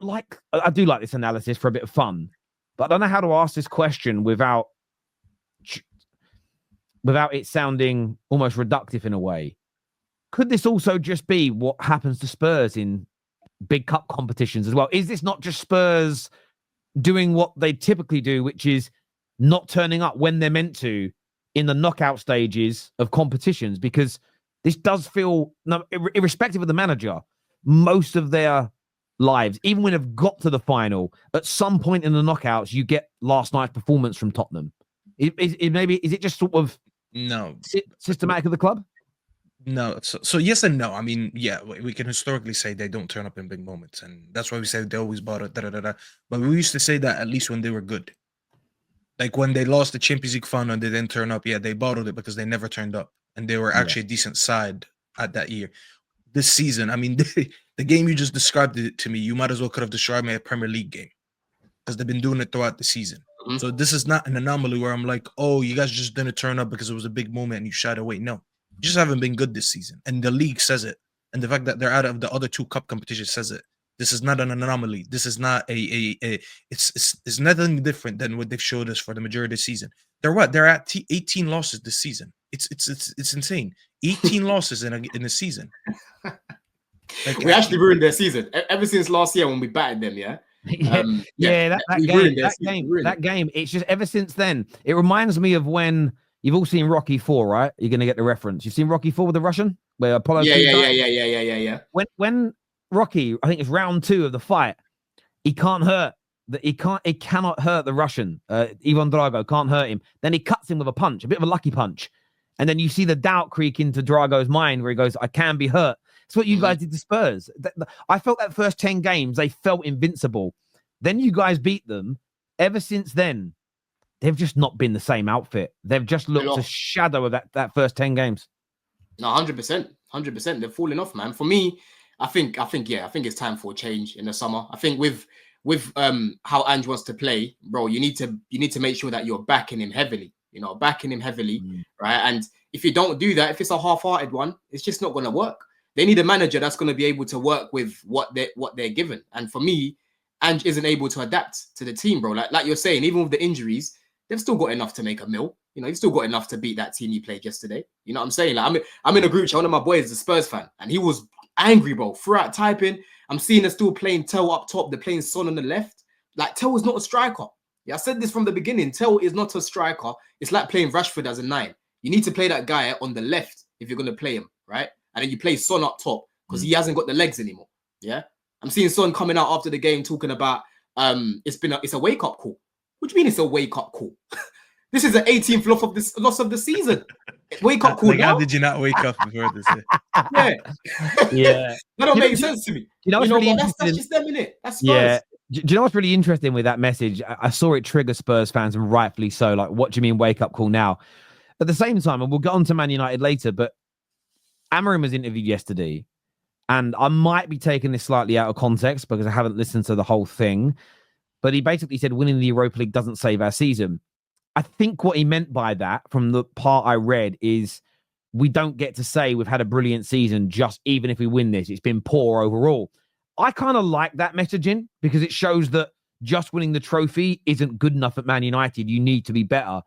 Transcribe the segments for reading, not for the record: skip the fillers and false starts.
I do like this analysis for a bit of fun, but I don't know how to ask this question without it sounding almost reductive in a way. Could this also just be what happens to Spurs in big cup competitions as well? Is this not just Spurs doing what they typically do, which is not turning up when they're meant to in the knockout stages of competitions? Because this does feel, irrespective of the manager, most of their lives, even when they've got to the final, at some point in the knockouts, you get last night's performance from Tottenham. Is it just sort of systematic of the club? No. So yes and no. I mean, yeah, we can historically say they don't turn up in big moments, and that's why we say they always bought it. But we used to say that at least when they were good. Like when they lost the Champions League final and they didn't turn up, yeah, they bottled it because they never turned up, and they were actually a decent side at that year. This season, I mean, the game you just described it to me, you might as well could have described me a Premier League game because they've been doing it throughout the season. Mm-hmm. So this is not an anomaly where I'm like, oh, you guys just didn't turn up because it was a big moment and you shied away. No, you just haven't been good this season, and the league says it, and the fact that they're out of the other two cup competitions says it. This is not an anomaly. This is not it's nothing different than what they've showed us for the majority of the season. They're at 18 losses this season. It's insane. 18 losses in a season. Like, we actually ruined their season ever since last year when we battered them. That game. It's just ever since then. It reminds me of when you've all seen Rocky IV, right? You're gonna get the reference. You've seen Rocky IV with the Russian, where Apollo. Yeah. When Rocky, I think it's round 2 of the fight, it cannot hurt the Russian. Ivan Drago can't hurt him. Then he cuts him with a punch, a bit of a lucky punch. And then you see the doubt creep into Drago's mind where he goes, I can be hurt. It's what you guys did to Spurs. I felt that first 10 games, they felt invincible. Then you guys beat them. Ever since then, they've just not been the same outfit. They've just looked a shadow of that first 10 games. No, 100%. 100%. They're falling off, man. For me, I think it's time for a change in the summer. I think with how Ange wants to play, bro, you need to make sure that you're backing him heavily. Right? And if you don't do that, if it's a half-hearted one, it's just not going to work. They need a manager that's going to be able to work with what they're given. And for me, Ange isn't able to adapt to the team, bro. Like you're saying, even with the injuries, they've still got enough to make a mill. You've still got enough to beat that team you played yesterday. You know what I'm saying? Like I'm in a group chat. One of my boys is a Spurs fan, and he was angry, bro. Throughout typing, I'm seeing they're still playing Tell up top. They're playing Son on the left. Like Tell is not a striker. Yeah, I said this from the beginning. Tell is not a striker. It's like playing Rashford as a 9. You need to play that guy on the left if you're going to play him, right? And then you play Son up top because he hasn't got the legs anymore. Yeah, I'm seeing Son coming out after the game talking about it's a wake up call. What do you mean it's a wake up call? This is the 18th loss of the season. Wake up call. How did you not wake up before this? Yeah. That don't make sense to me. That's just them, innit? That's Spurs. Yeah. Do you know what's really interesting with that message? I saw it trigger Spurs fans, and rightfully so. Like, what do you mean wake up call now? At the same time, and we'll get on to Man United later, but Amorim was interviewed yesterday, and I might be taking this slightly out of context because I haven't listened to the whole thing, but he basically said winning the Europa League doesn't save our season. I think what he meant by that, from the part I read, is we don't get to say we've had a brilliant season just even if we win this. It's been poor overall. I kind of like that messaging because it shows that just winning the trophy isn't good enough at Man United. You need to be better.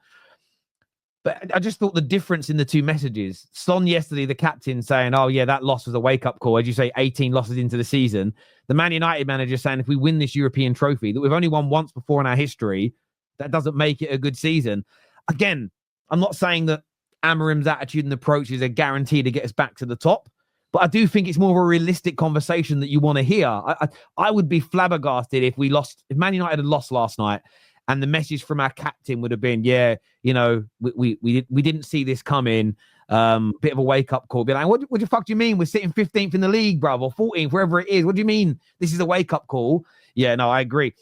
But I just thought the difference in the two messages, Son yesterday, the captain, saying, oh, yeah, that loss was a wake-up call. As you say, 18 losses into the season. The Man United manager saying if we win this European trophy that we've only won once before in our history, that doesn't make it a good season. Again, I'm not saying that Amorim's attitude and approach is a guarantee to get us back to the top, but I do think it's more of a realistic conversation that you want to hear. I would be flabbergasted if Man United had lost last night and the message from our captain would have been, we didn't see this coming. Bit of a wake-up call. Be like, what the fuck do you mean? We're sitting 15th in the league, bruv, or 14th, wherever it is. What do you mean this is a wake-up call? Yeah, no, I agree.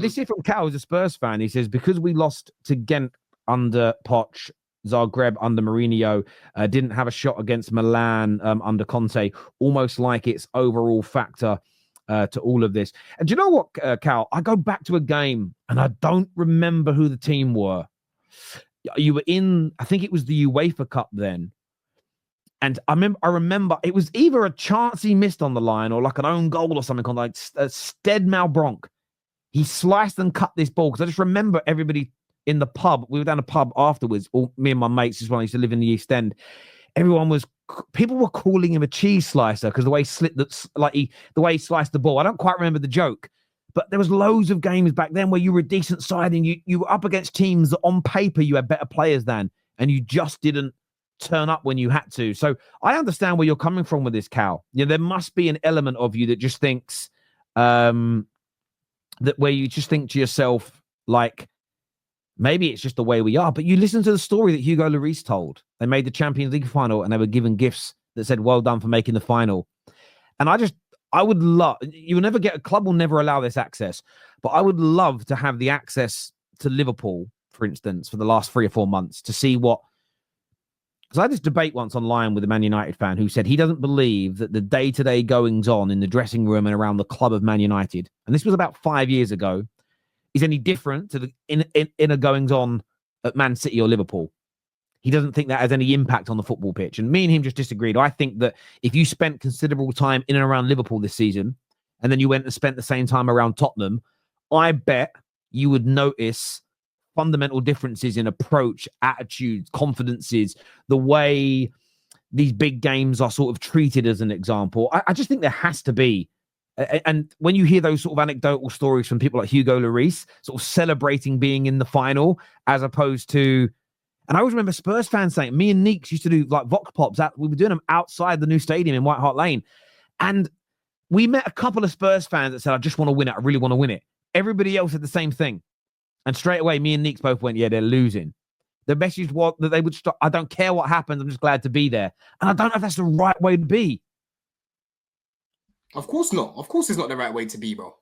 This here from Cal, who's a Spurs fan. He says, because we lost to Ghent under Poch, Zagreb under Mourinho, didn't have a shot against Milan under Conte, almost like it's overall factor to all of this. And do you know what, Cal? I go back to a game and I don't remember who the team were. You were in, I think it was the UEFA Cup then. And I remember it was either a chance he missed on the line or like an own goal or something on like Stead Malbronk. He sliced and cut this ball because I just remember everybody in the pub. We were down a pub afterwards. All me and my mates, just when I used to live in the East End. People were calling him a cheese slicer because the way the way he sliced the ball. I don't quite remember the joke, but there was loads of games back then where you were a decent side and you were up against teams that on paper you had better players than, and you just didn't turn up when you had to. So I understand where you're coming from with this, Cal. There must be an element of you that just thinks that where you just think to yourself, like, maybe it's just the way we are. But you listen to the story that Hugo Lloris told. They made the Champions League final and they were given gifts that said, well done for making the final. And I would love, a club will never allow this access, but I would love to have the access to Liverpool, for instance, for the last 3 or 4 months to see what. Because I had this debate once online with a Man United fan who said he doesn't believe that the day-to-day goings on in the dressing room and around the club of Man United, and this was about 5 years ago, is any different to the inner goings on at Man City or Liverpool. He doesn't think that has any impact on the football pitch. And me and him just disagreed. I think that if you spent considerable time in and around Liverpool this season, and then you went and spent the same time around Tottenham, I bet you would notice fundamental differences in approach, attitudes, confidences, the way these big games are sort of treated as an example. I just think there has to be. And when you hear those sort of anecdotal stories from people like Hugo Lloris, sort of celebrating being in the final, as opposed to, and I always remember Spurs fans saying, me and Neeks used to do like Vox Pops. We were doing them outside the new stadium in White Hart Lane. And we met a couple of Spurs fans that said, I just want to win it. I really want to win it. Everybody else said the same thing. And straight away, me and Neeks both went, yeah, they're losing. The message was that they would stop. I don't care what happens. I'm just glad to be there. And I don't know if that's the right way to be. Of course not. Of course it's not the right way to be, bro.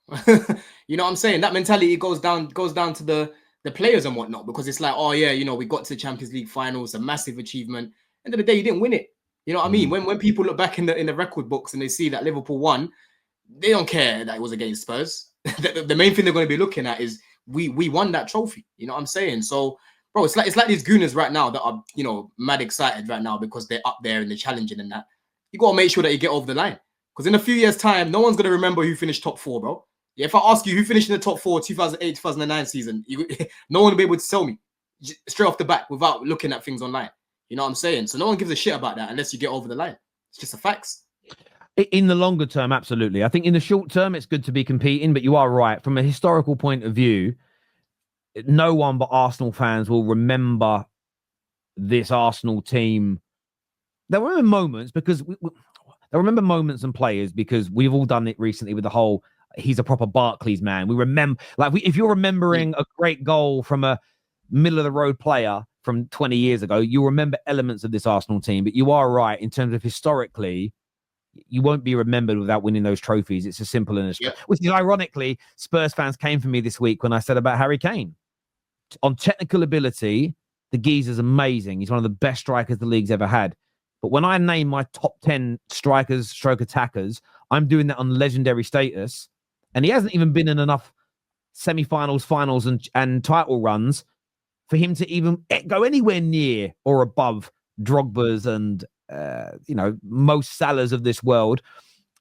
You know what I'm saying? That mentality goes down to the players and whatnot, because it's like, oh yeah, we got to the Champions League final. It's a massive achievement. End of the day, you didn't win it. You know what I mean? When people look back in the record books and they see that Liverpool won, they don't care that it was against Spurs. The main thing they're going to be looking at is we won that trophy. You know what I'm saying? So, bro, it's like these gooners right now that are, mad excited right now because they're up there and they're challenging and that. You got to make sure that you get over the line. Because in a few years' time, no one's going to remember who finished top 4, bro. Yeah, if I ask you who finished in the top 4 2008, 2009 season, no one will be able to tell me straight off the bat without looking at things online. You know what I'm saying? So no one gives a shit about that unless you get over the line. It's just a facts. In the longer term, absolutely. I think in the short term, it's good to be competing, but you are right. From a historical point of view, no one but Arsenal fans will remember this Arsenal team. They'll remember moments because they'll remember moments and players because we've all done it recently with the whole, he's a proper Barclays man. We remember, if you're remembering a great goal from a middle of the road player from 20 years ago, you'll remember elements of this Arsenal team. But you are right in terms of historically, you won't be remembered without winning those trophies. It's as simple as which is ironically, Spurs fans came for me this week when I said about Harry Kane. On technical ability, the geezer's amazing. He's one of the best strikers the league's ever had. But when I name my top 10 strikers, stroke attackers, I'm doing that on legendary status. And he hasn't even been in enough semi-finals, finals, and title runs for him to even go anywhere near or above Drogba's and Mo Salahs of this world,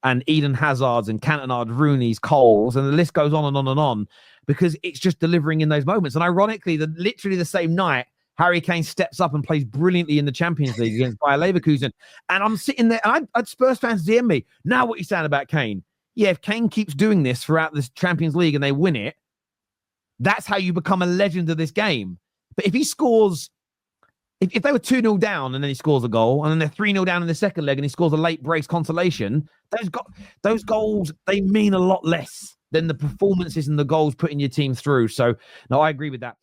and Eden Hazard's and Cantona, Rooney's, Cole's, and the list goes on and on and on, because it's just delivering in those moments. And ironically, literally the same night, Harry Kane steps up and plays brilliantly in the Champions League against Bayer Leverkusen. And I'm sitting there, and I had Spurs fans DM me, now what are you saying about Kane? Yeah, if Kane keeps doing this throughout this Champions League and they win it, that's how you become a legend of this game. But if he scores, if they were 2-0 down and then he scores a goal, and then they're 3-0 down in the second leg and he scores a late brace consolation, those goals, they mean a lot less than the performances and the goals putting your team through. So, no, I agree with that.